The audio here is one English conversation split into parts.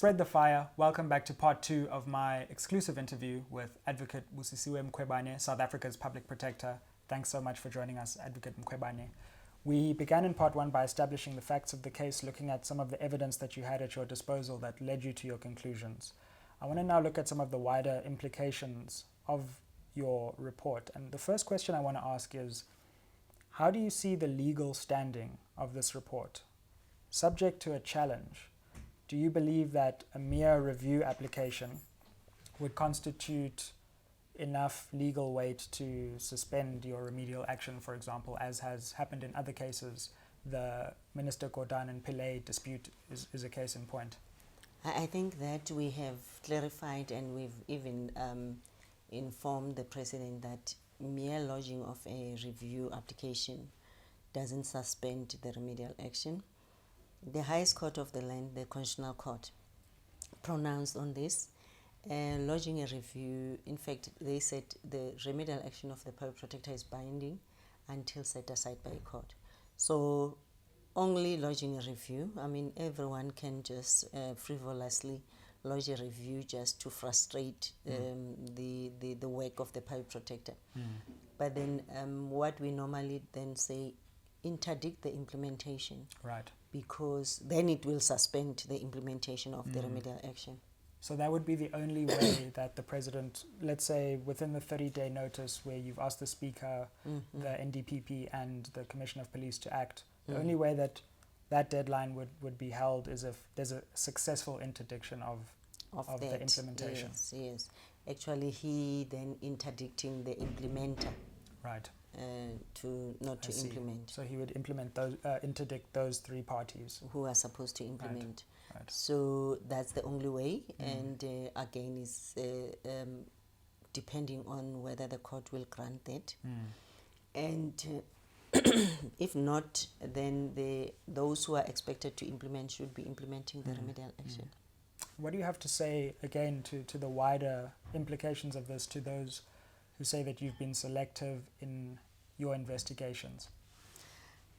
Spread the fire. Welcome back to part 2 of my exclusive interview with Advocate Busisiwe Mkhwebane, South Africa's public protector. Thanks so much for joining us, Advocate Mkhwebane. We began in part 1 by establishing the facts of the case, looking at some of the evidence that you had at your disposal that led you to your conclusions. I want to now look at some of the wider implications of your report. And the first question I want to ask is, how do you see the legal standing of this report? Subject to a challenge, do you believe that a mere review application would constitute enough legal weight to suspend your remedial action, for example, as has happened in other cases? The Minister Gordhan and Pillay dispute is a case in point. I think that we have clarified and we've even informed the President that mere lodging of a review application doesn't suspend the remedial action. The highest court of the land, the Constitutional Court, pronounced on this. Lodging a review, in fact, they said the remedial action of the public protector is binding until set aside by a court. So only lodging a review, I mean, everyone can just frivolously lodge a review just to frustrate the work of the public protector. But then what we normally then say, interdict the implementation. Right. Because then it will suspend the implementation of the remedial action. So that would be the only way that the President, let's say within the 30-day notice where you've asked the Speaker, the NDPP and the Commissioner of Police to act, the only way that that deadline would be held is if there's a successful interdiction of the implementation. Yes. Actually, he then interdicting the implementer. Right. To implement. So he would interdict those three parties who are supposed to implement. Right. So that's the only way. And again, is depending on whether the court will grant that. And if not, then those who are expected to implement should be implementing the remedial action. What do you have to say again to the wider implications of this, to those who say that you've been selective in your investigations?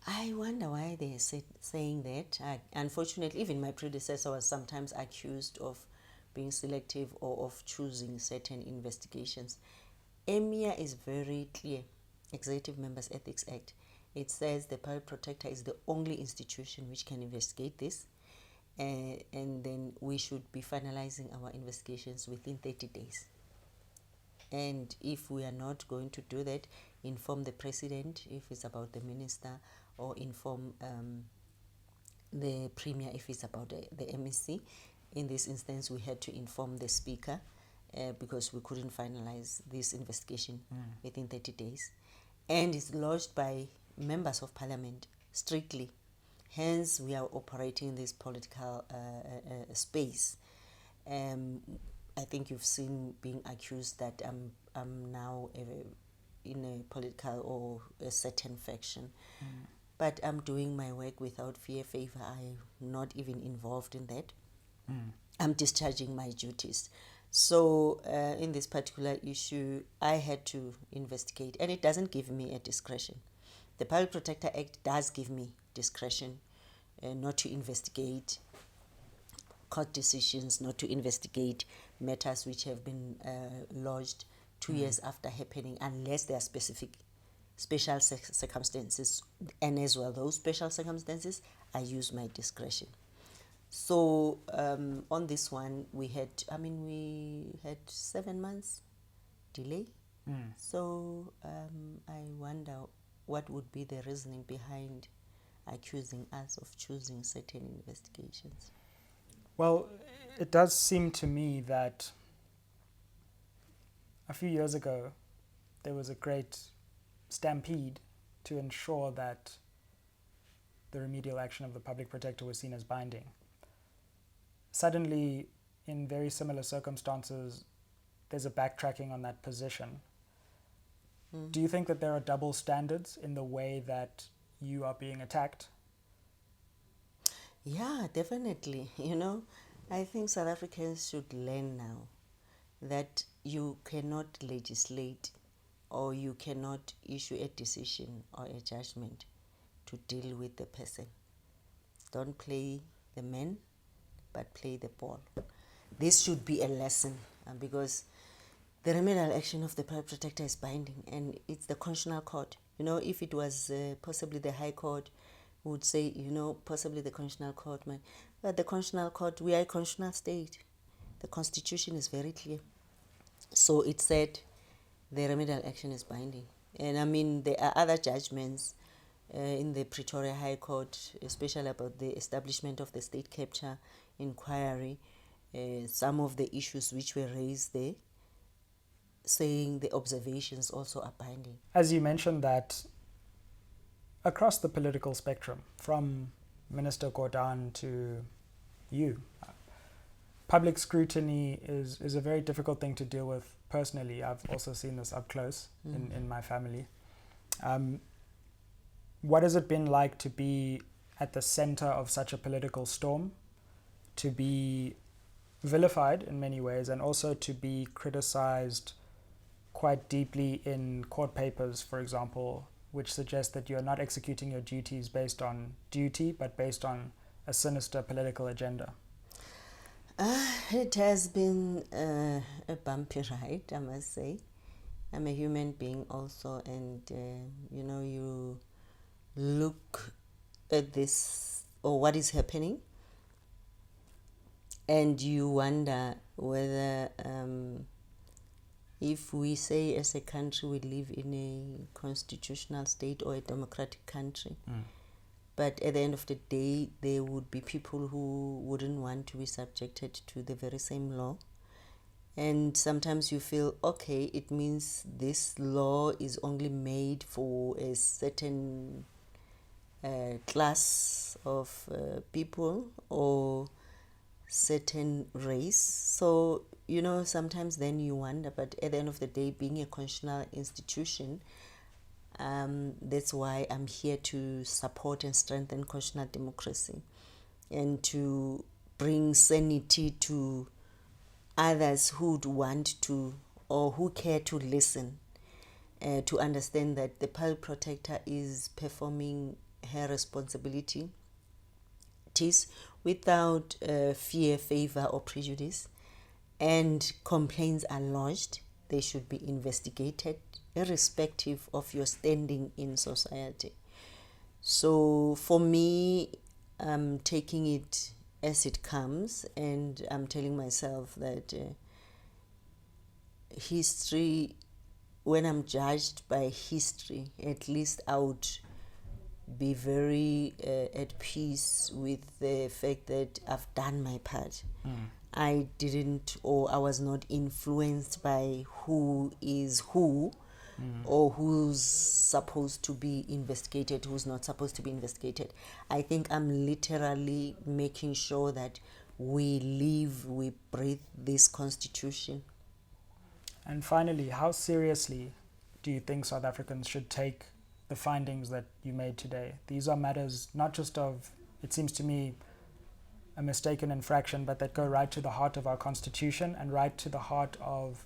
I wonder why they're saying that. Unfortunately, even my predecessor was sometimes accused of being selective or of choosing certain investigations. EMIA is very clear, Executive Members Ethics Act. It says the public protector is the only institution which can investigate this, and then we should be finalizing our investigations within 30 days. And if we are not going to do that, inform the President if it's about the Minister, or inform the Premier if it's about the MEC. In this instance, we had to inform the Speaker because we couldn't finalize this investigation within 30 days. And it's lodged by members of Parliament strictly. Hence, we are operating this political space. I think you've seen being accused that I'm now in a political or a certain faction. But I'm doing my work without fear, favor. I'm not even involved in that. I'm discharging my duties. So in this particular issue, I had to investigate, and it doesn't give me a discretion. The Public Protector Act does give me discretion not to investigate court decisions, not to investigate matters which have been lodged 2 years after happening, unless there are special circumstances. And as well, those special circumstances, I use my discretion. So on this one, we had 7 months delay. So I wonder what would be the reasoning behind accusing us of choosing certain investigations. Well, it does seem to me that a few years ago there was a great stampede to ensure that the remedial action of the public protector was seen as binding. Suddenly, in very similar circumstances, there's a backtracking on that position. Do you think that there are double standards in the way that you are being attacked? Yeah, definitely. I think South Africans should learn now that you cannot legislate or you cannot issue a decision or a judgment to deal with the person. Don't play the man, but play the ball. This should be a lesson because the remedial action of the public protector is binding, and it's the constitutional court. If it was possibly the High Court, would say, possibly the constitutional court might. But the constitutional court, we are a constitutional state. The constitution is very clear. So it said the remedial action is binding. And there are other judgments in the Pretoria High Court, especially about the establishment of the state capture inquiry, some of the issues which were raised there, saying the observations also are binding. As you mentioned that across the political spectrum, from Minister Gordhan to you, public scrutiny is a very difficult thing to deal with personally. I've also seen this up close in my family. What has it been like to be at the center of such a political storm, to be vilified in many ways, and also to be criticized quite deeply in court papers, for example, which suggest that you're not executing your duties based on duty, but based on a sinister political agenda? It has been a bumpy ride, I must say. I'm a human being also, and you look at this or what is happening, and you wonder whether if we say as a country we live in a constitutional state or a democratic country, but at the end of the day there would be people who wouldn't want to be subjected to the very same law. And sometimes you feel, okay, it means this law is only made for a certain class of people or certain race. So, sometimes then you wonder, but at the end of the day, being a constitutional institution, that's why I'm here to support and strengthen constitutional democracy and to bring sanity to others who would want to or who care to listen, to understand that the public protector is performing her responsibility without fear, favor, or prejudice, and complaints are lodged. They should be investigated irrespective of your standing in society. So for me, I'm taking it as it comes, and I'm telling myself that history, when I'm judged by history, at least I would be very at peace with the fact that I've done my part. I didn't, or I was not influenced by who is who, or who's supposed to be investigated, who's not supposed to be investigated. I think I'm literally making sure that we live, we breathe this constitution. And finally, how seriously do you think South Africans should take the findings that you made today? These are matters not just of, it seems to me, a mistaken infraction, but that go right to the heart of our constitution and right to the heart of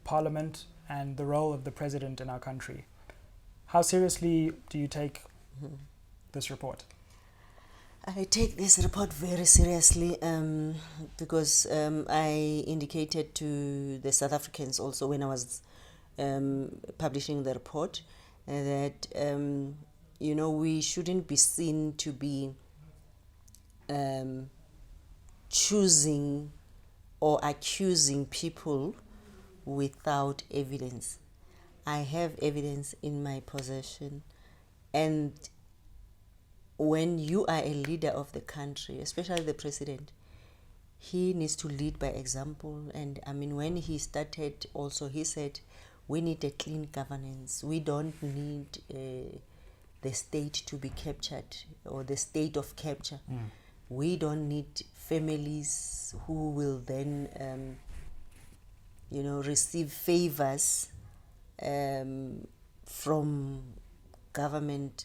Parliament and the role of the president in our country. How seriously do you take this report? I take this report very seriously because I indicated to the South Africans also when I was publishing the report that we shouldn't be seen to be choosing or accusing people without evidence. I have evidence in my possession, and when you are a leader of the country, especially the president, he needs to lead by example. And when he started also, he said we need a clean governance. We don't need the state to be captured or the state of capture. We don't need families who will then receive favors from government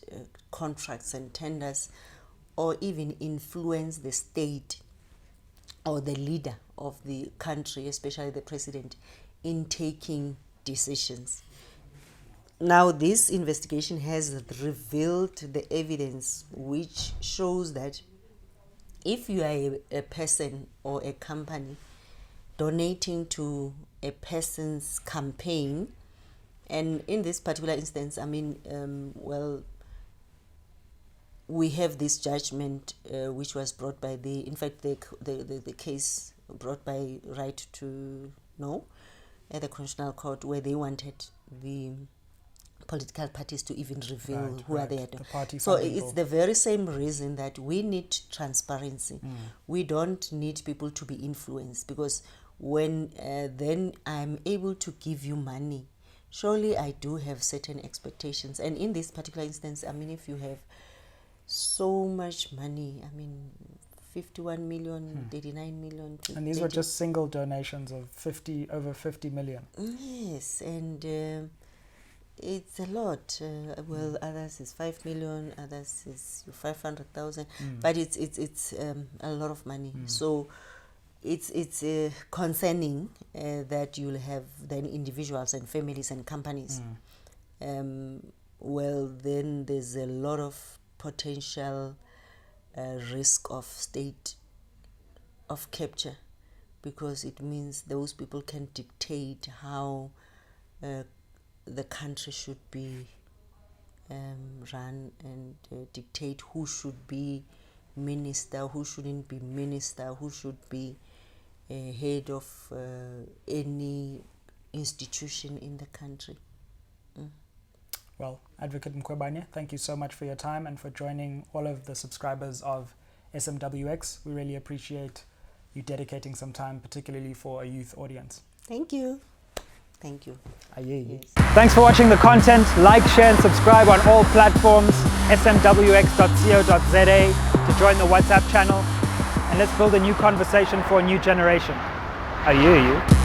contracts and tenders, or even influence the state or the leader of the country, especially the president, in taking decisions. Now, this investigation has revealed the evidence which shows that if you are a person or a company donating to a person's campaign, and in this particular instance, I mean, we have this judgment which was brought by the case brought by Right to Know at the Constitutional Court, where they wanted the political parties to even reveal who are their party. So it's the very same reason that we need transparency. We don't need people to be influenced, because when then I'm able to give you money, surely I do have certain expectations. And in this particular instance, I mean, if you have so much money, I mean, 51 million, 39 million. And these were just single donations of over 50 million. Yes, and it's a lot. Others is 5 million, others is 500,000, but it's a lot of money. So it's concerning that you'll have then individuals and families and companies. Well, then there's a lot of potential risk of state of capture, because it means those people can dictate how the country should be run, and dictate who should be minister, who shouldn't be minister, who should be head of any institution in the country. Well, Advocate Mkhwebane, thank you so much for your time and for joining all of the subscribers of SMWX. We really appreciate you dedicating some time, particularly for a youth audience. Thank you. Thank you. Ayeye. Yes. Thanks for watching the content. Like, share and subscribe on all platforms, smwx.co.za, to join the WhatsApp channel. And let's build a new conversation for a new generation. Ayeye.